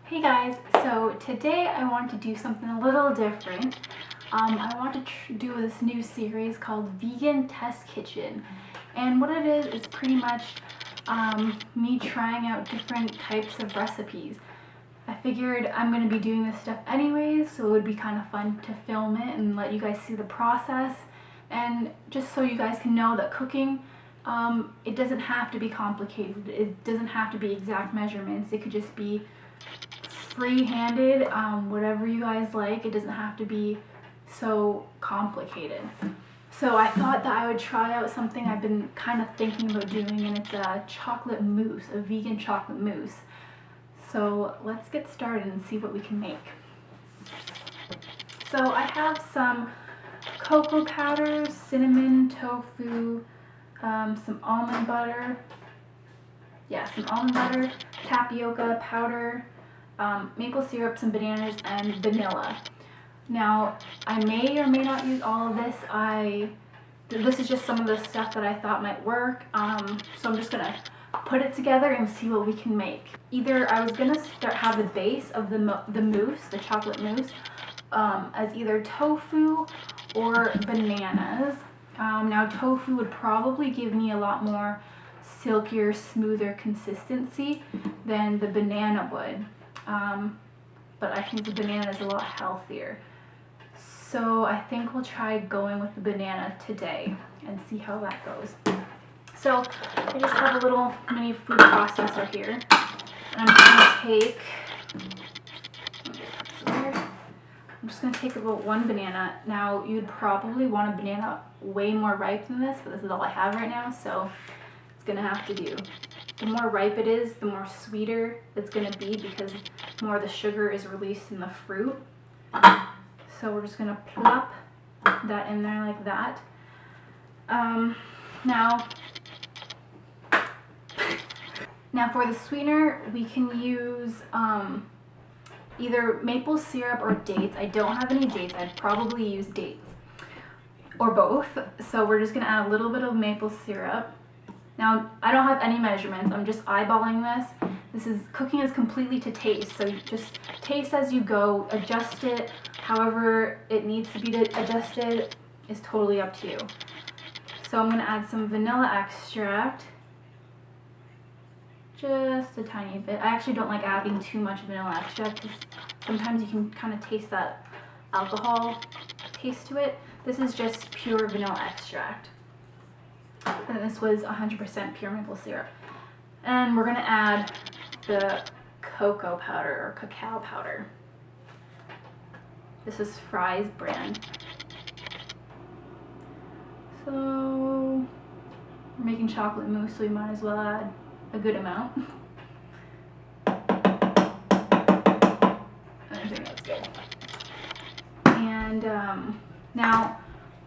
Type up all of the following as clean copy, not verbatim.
Hey guys, so today I want to do something a little different. I want to do this new series called Vegan Test Kitchen, and what it is pretty much me trying out different types of recipes. I figured I'm going to be doing this stuff anyways, so it would be kind of fun to film it and let you guys see the process, and just so you guys can know that cooking, it doesn't have to be complicated. It doesn't have to be exact measurements. It could just be free-handed, whatever you guys like. It doesn't have to be so complicated. So I thought that I would try out something I've been kind of thinking about doing, and it's a chocolate mousse, a vegan chocolate mousse. So let's get started and see what we can make. So I have some cocoa powder, cinnamon, tofu, some almond butter, tapioca powder, maple syrup, some bananas, and vanilla. Now, I may or may not use all of this. This is just some of the stuff that I thought might work. So I'm just gonna put it together and see what we can make. Either I was gonna have the base of the mousse, the chocolate mousse, as either tofu or bananas. Now tofu would probably give me a lot more silkier, smoother consistency than the banana would. But I think the banana is a lot healthier. So I think we'll try going with the banana today and see how that goes. So I just have a little mini food processor here. And I'm just going to take about one banana. Now you'd probably want a banana way more ripe than this, but this is all I have right now, so it's going to have to do. The more ripe it is, the more sweeter it's going to be because more of the sugar is released in the fruit. So we're just going to plop that in there like that. Now for the sweetener, we can use either maple syrup or dates. I don't have any dates. I'd probably use dates or both. So we're just going to add a little bit of maple syrup. Now, I don't have any measurements. I'm just eyeballing this. Cooking is completely to taste, so just taste as you go, adjust it. However it needs to be adjusted is totally up to you. So I'm going to add some vanilla extract, just a tiny bit. I actually don't like adding too much vanilla extract because sometimes you can kind of taste that alcohol taste to it. This is just pure vanilla extract. And this was 100% pure maple syrup. And we're going to add the cocoa powder or cacao powder. This is Fry's brand. So we're making chocolate mousse, so we might as well add a good amount. I think that's good. And now,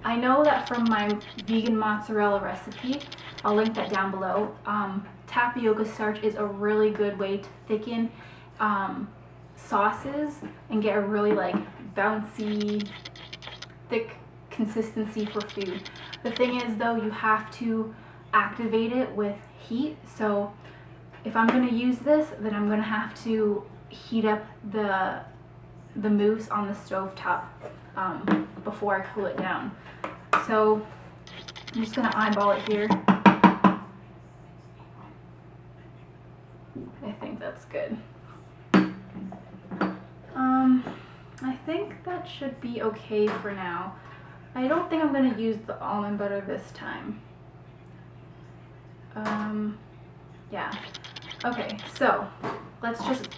I know that from my vegan mozzarella recipe, I'll link that down below, tapioca starch is a really good way to thicken sauces and get a really bouncy, thick consistency for food. The thing is though, you have to activate it with heat, so if I'm going to use this, then I'm going to have to heat up the mousse on the stove top before I cool it down. So I'm just going to eyeball it here. I think that's good. I think that should be okay for now. I don't think I'm going to use the almond butter this time. Yeah. Okay, so let's just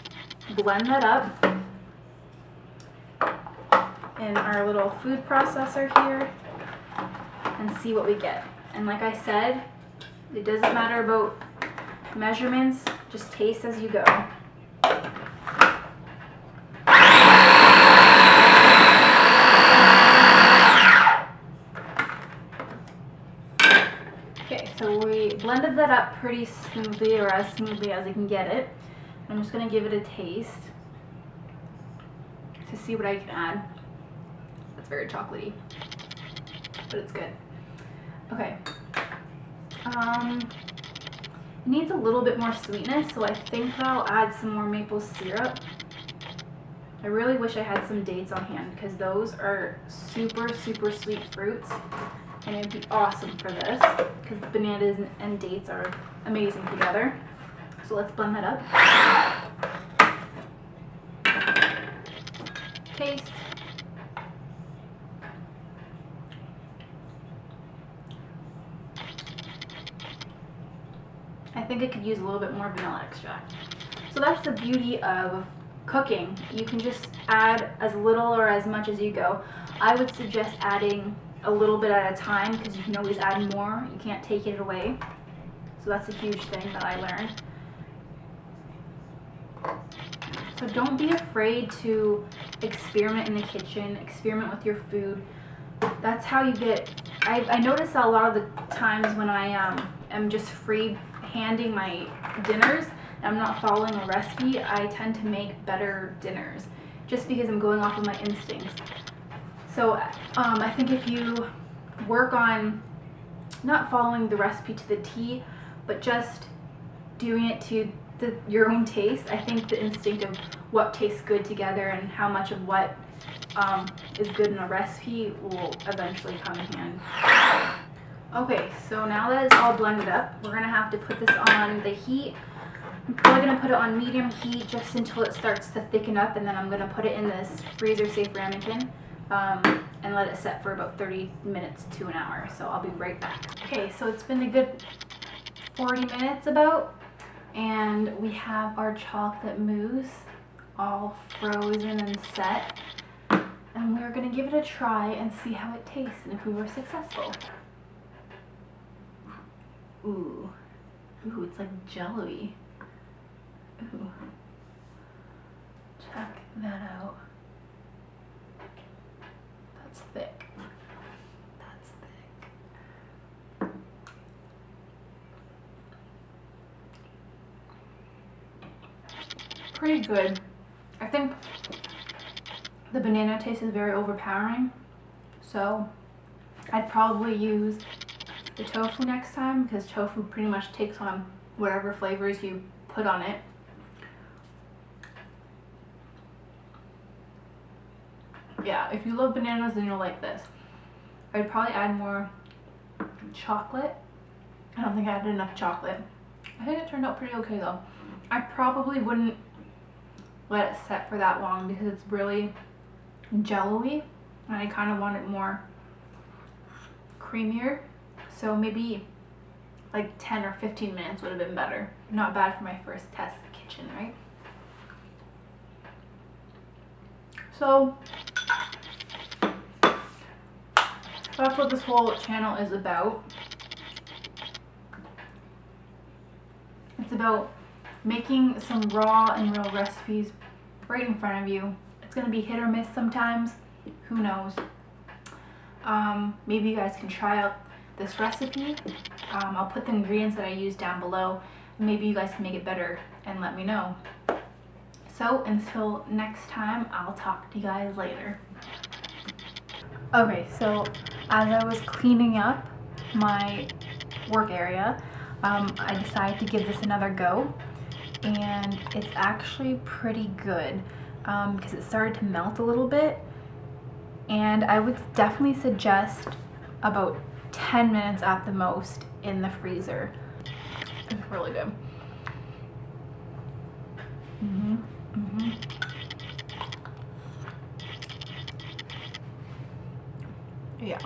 blend that up in our little food processor here and see what we get. And like I said, it doesn't matter about measurements, just taste as you go. Okay, so we blended that up pretty smoothly, or as smoothly as I can get it. I'm just going to give it a taste to see what I can add. It's very chocolatey, but it's good. Okay. It needs a little bit more sweetness, so I think I'll add some more maple syrup I really wish I had some dates on hand because those are super, super sweet fruits. And it would be awesome for this because bananas and dates are amazing together. So let's blend that up. Taste. I think it could use a little bit more vanilla extract. So that's the beauty of cooking. You can just add as little or as much as you go. I would suggest adding a little bit at a time because you can always add more. You can't take it away. So that's a huge thing that I learned. So don't be afraid to experiment in the kitchen, experiment with your food. That's how you get, I notice that a lot of the times when I am just free handing my dinners and I'm not following a recipe, I tend to make better dinners just because I'm going off of my instincts. So I think if you work on not following the recipe to the T, but just doing it to your own taste, I think the instinct of what tastes good together and how much of what is good in a recipe will eventually come in hand. Okay, so now that it's all blended up, we're going to have to put this on the heat. I'm probably going to put it on medium heat just until it starts to thicken up, and then I'm going to put it in this freezer-safe ramekin and let it set for about 30 minutes to an hour. So I'll be right back. Okay, so it's been a good 40 minutes about, and we have our chocolate mousse all frozen and set. And we're going to give it a try and see how it tastes and if we were successful. Ooh, it's like jello-y. Ooh, check that out. That's thick. That's thick. Pretty good. I think the banana taste is very overpowering, so I'd probably use the tofu next time because tofu pretty much takes on whatever flavors you put on it. Yeah, if you love bananas, then you'll like this. I'd probably add more chocolate. I don't think I added enough chocolate. I think it turned out pretty okay though. I probably wouldn't let it set for that long because it's really jello-y and I kind of want it more creamier. So maybe like 10 or 15 minutes would have been better. Not bad for my first test kitchen, right? So that's what this whole channel is about. It's about making some raw and real recipes right in front of you. It's gonna be hit or miss sometimes, who knows. Maybe you guys can try out this recipe. I'll put the ingredients that I use down below. Maybe you guys can make it better and let me know. So until next time, I'll talk to you guys later. Okay, so as I was cleaning up my work area, I decided to give this another go, and it's actually pretty good because it started to melt a little bit, and I would definitely suggest about 10 minutes at the most in the freezer. It's really good. Yeah.